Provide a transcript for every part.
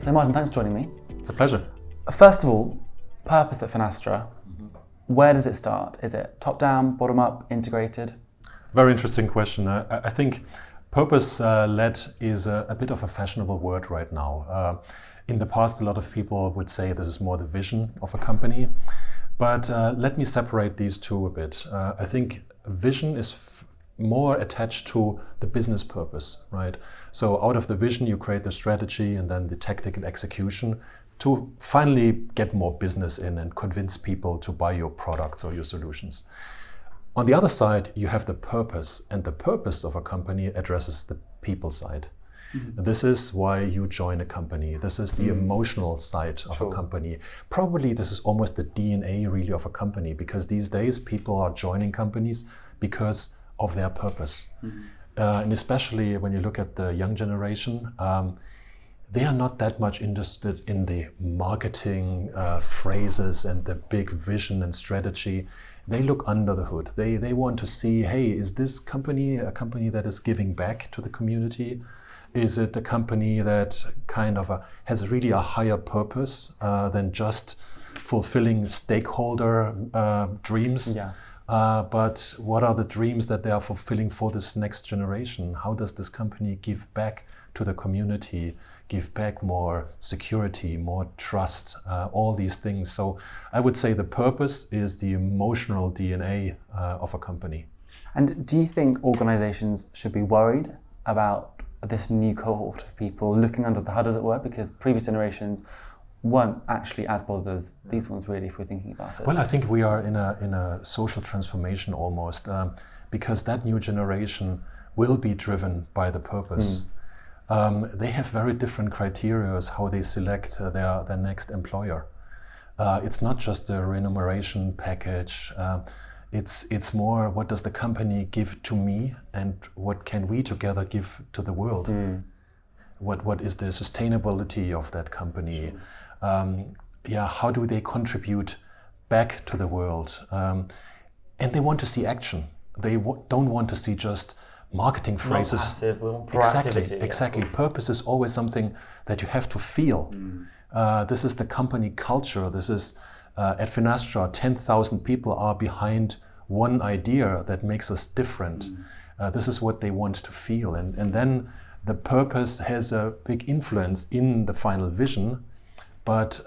So Martin, thanks for joining me. It's a pleasure. First of all, purpose at Finastra. Where does it start? Is it top down, bottom up, integrated? Very interesting question. I think purpose-led is a bit of a fashionable word right now. In the past, a lot of people would say this is more the vision of a company. But let me separate these two a bit. I think vision is more attached to the business purpose, right? So out of the vision, you create the strategy and then the tactical execution to finally get more business in and convince people to buy your products or your solutions. On the other side, you have the purpose, and the purpose of a company addresses the people side. Mm-hmm. This is why you join a company. This is the emotional side of a company. Probably this is almost the DNA really of a company, because these days people are joining companies because of their purpose. Mm-hmm. And especially when you look at the young generation, they are not that much interested in the marketing phrases and the big vision and strategy. They look under the hood. They want to see, hey, is this company a company that is giving back to the community? Is it a company that kind of has really a higher purpose than just fulfilling stakeholder dreams? Yeah. But what are the dreams that they are fulfilling for this next generation? How does this company give back to the community, give back more security, more trust, all these things? So I would say the purpose is the emotional DNA of a company. And do you think organizations should be worried about this new cohort of people looking under the hood, as it were, because previous generations weren't actually as bothered as these ones, really, if we're thinking about it? Well, I think we are in a social transformation almost, because that new generation will be driven by the purpose. They have very different criteria how they select their next employer. It's not just a remuneration package. It's more, what does the company give to me, and what can we together give to the world? What is the sustainability of that company? How do they contribute back to the world? And they want to see action. They don't want to see just marketing phrases. Not passive, we want proactivity. Exactly. Purpose is always something that you have to feel. This is the company culture. This is at Finastra, 10,000 people are behind one idea that makes us different. This is what they want to feel. And then the purpose has a big influence in the final vision, but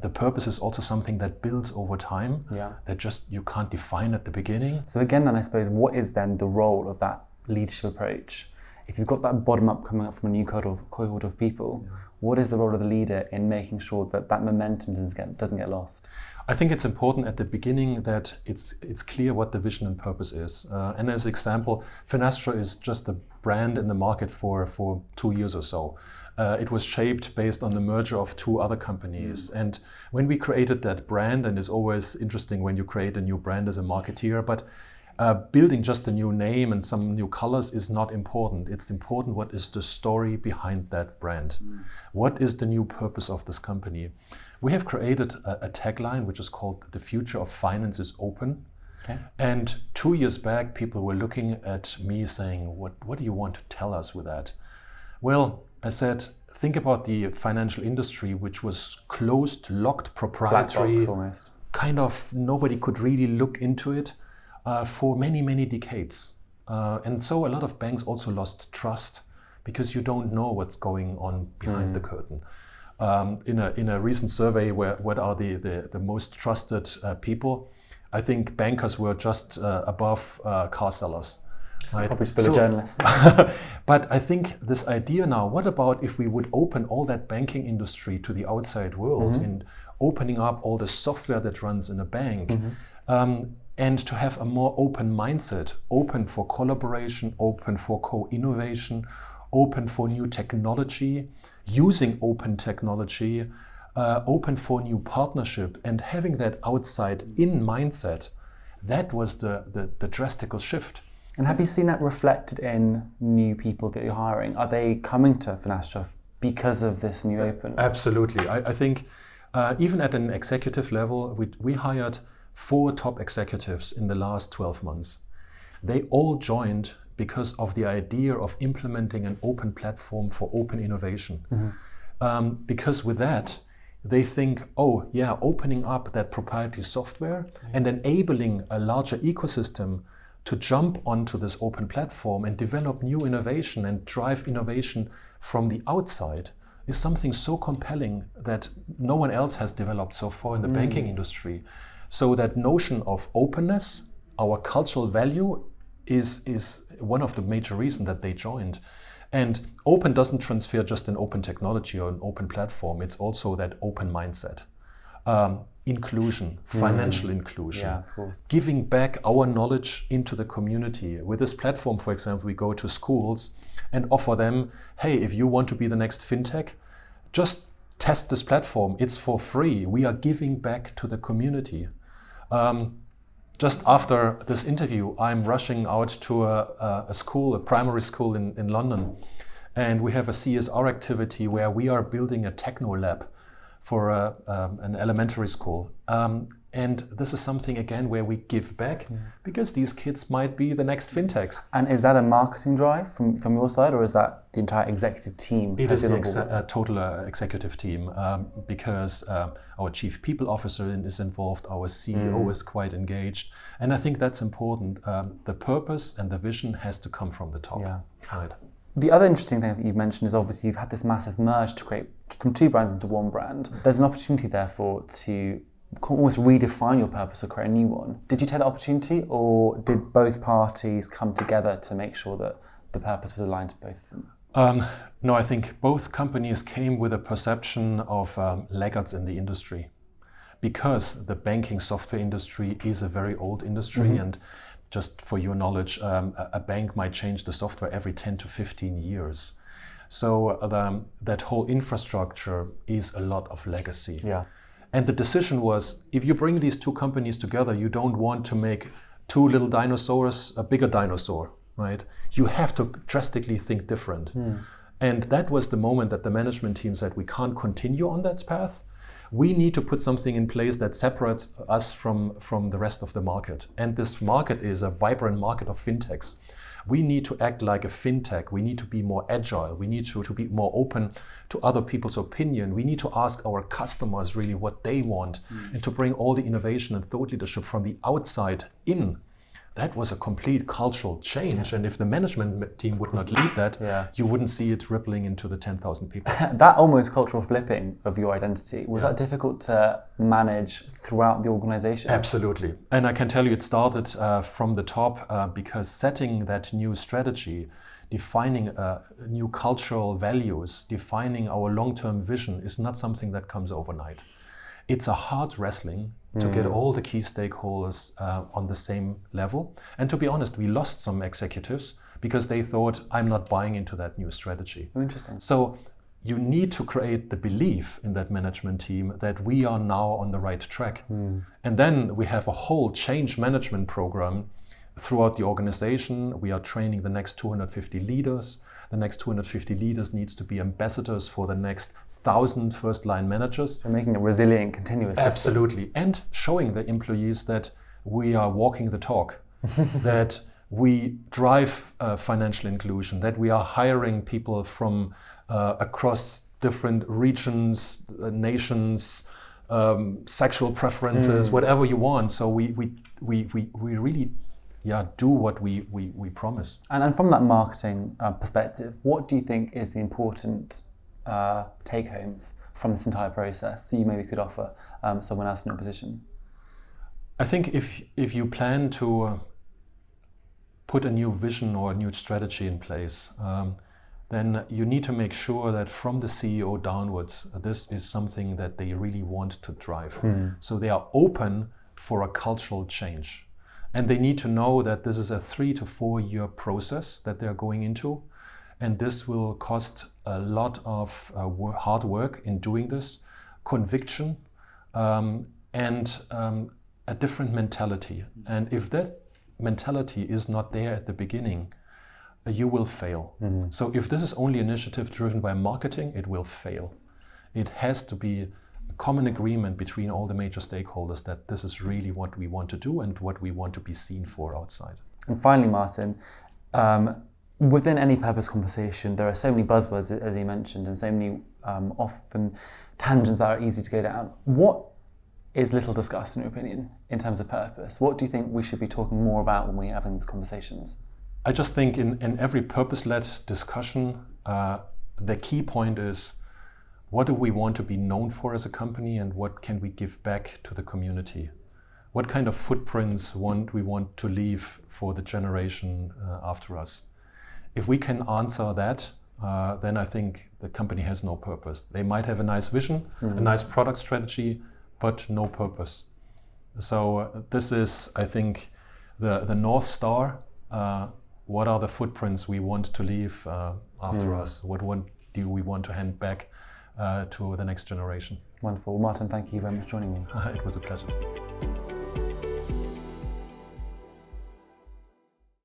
the purpose is also something that builds over time, that just you can't define at the beginning. So again, then I suppose, what is then the role of that leadership approach? If you've got that bottom up coming up from a new cohort of people, what is the role of the leader in making sure that that momentum doesn't get lost? I think it's important at the beginning that it's clear what the vision and purpose is. And as an example, Finastra is just a brand in the market for 2 years or so. It was shaped based on the merger of 2 other companies. And when we created that brand, and it's always interesting when you create a new brand as a marketeer, but building just a new name and some new colors is not important. It's important what is the story behind that brand. What is the new purpose of this company? We have created a tagline which is called "The Future of Finance is Open." Okay. And 2 years back, people were looking at me saying, what do you want to tell us with that? Well, I said, think about the financial industry, which was closed, locked, proprietary. Black box almost. Kind of nobody could really look into it for many, many decades. And so a lot of banks also lost trust because you don't know what's going on behind the curtain. In a recent survey, what are the most trusted people, I think bankers were just above car sellers. Right? Probably still a journalist. But I think this idea now, what about if we would open all that banking industry to the outside world and opening up all the software that runs in a bank, and to have a more open mindset, open for collaboration, open for co-innovation, open for new technology, using open technology, open for new partnership, and having that outside-in mindset, that was the drastic shift. And have you seen that reflected in new people that you're hiring? Are they coming to Finastra because of this new open? Absolutely. I think even at an executive level, we hired 4 top executives in the last 12 months. They all joined because of the idea of implementing an open platform for open innovation. because with that, they think, oh yeah, opening up that proprietary software and enabling a larger ecosystem to jump onto this open platform and develop new innovation and drive innovation from the outside is something so compelling that no one else has developed so far in the banking industry. So that notion of openness, our cultural value, is one of the major reasons that they joined. And open doesn't transfer just an open technology or an open platform. It's also that open mindset. Inclusion, financial inclusion, giving back our knowledge into the community. With this platform, for example, we go to schools and offer them, hey, if you want to be the next fintech, just test this platform. It's for free. We are giving back to the community. Just after this interview, I'm rushing out to a school, a primary school in London, and we have a CSR activity where we are building a techno lab for an elementary school. And this is something, again, where we give back because these kids might be the next fintechs. And is that a marketing drive from your side, or is that the entire executive team? It is the total executive team because our chief people officer is involved, our CEO is quite engaged. And I think that's important. The purpose and the vision has to come from the top. Yeah. Right. The other interesting thing that you've mentioned is obviously you've had this massive merge to create from two brands into one brand. There's an opportunity, therefore, to almost redefine your purpose or create a new one. Did you take the opportunity, or did both parties come together to make sure that the purpose was aligned to both of them? No, I think both companies came with a perception of laggards in the industry, because the banking software industry is a very old industry, and just for your knowledge, a bank might change the software every 10 to 15 years. So that whole infrastructure is a lot of legacy. Yeah. And the decision was, if you bring these two companies together, you don't want to make two little dinosaurs a bigger dinosaur, right? You have to drastically think different. And that was the moment that the management team said, we can't continue on that path. We need to put something in place that separates us from the rest of the market. And this market is a vibrant market of fintechs. We need to act like a fintech. We need to be more agile. We need to be more open to other people's opinion. We need to ask our customers really what they want and to bring all the innovation and thought leadership from the outside in. That was a complete cultural change. And if the management team would not lead that, you wouldn't see it rippling into the 10,000 people. That almost cultural flipping of your identity, was that difficult to manage throughout the organization? Absolutely. And I can tell you it started from the top because setting that new strategy, defining new cultural values, defining our long-term vision is not something that comes overnight. It's a hard wrestling to get all the key stakeholders on the same level. And to be honest, we lost some executives because they thought, I'm not buying into that new strategy. Oh, interesting. So you need to create the belief in that management team that we are now on the right track. And then we have a whole change management program throughout the organization. We are training the next 250 leaders. The next 250 leaders needs to be ambassadors for the next 1,000 first-line managers. So making it resilient, continuous. Absolutely. And showing the employees that we are walking the talk, that we drive financial inclusion, that we are hiring people from across different regions, nations, sexual preferences, whatever you want. So we really do what we promise. And from that marketing perspective, what do you think is the important take-homes from this entire process that you maybe could offer someone else in your position? I think if you plan to put a new vision or a new strategy in place, then you need to make sure that from the CEO downwards, this is something that they really want to drive. So they are open for a cultural change. And they need to know that this is a 3 to 4 year process that they're going into. And this will cost a lot of hard work in doing this, conviction, and a different mentality. And if that mentality is not there at the beginning, you will fail. So if this is only initiative driven by marketing, it will fail. It has to be a common agreement between all the major stakeholders that this is really what we want to do and what we want to be seen for outside. And finally, Martin, within any purpose conversation, there are so many buzzwords, as you mentioned, and so many often tangents that are easy to go down. What is little discussed, in your opinion, in terms of purpose? What do you think we should be talking more about when we're having these conversations? I just think in every purpose-led discussion, the key point is, what do we want to be known for as a company, and what can we give back to the community? What kind of footprints we want to leave for the generation after us? If we can answer that, then I think the company has no purpose. They might have a nice vision, a nice product strategy, but no purpose. So this is, I think, the North Star. What are the footprints we want to leave after us? What do we want to hand back to the next generation? Wonderful. Martin, thank you very much for joining me. It was a pleasure.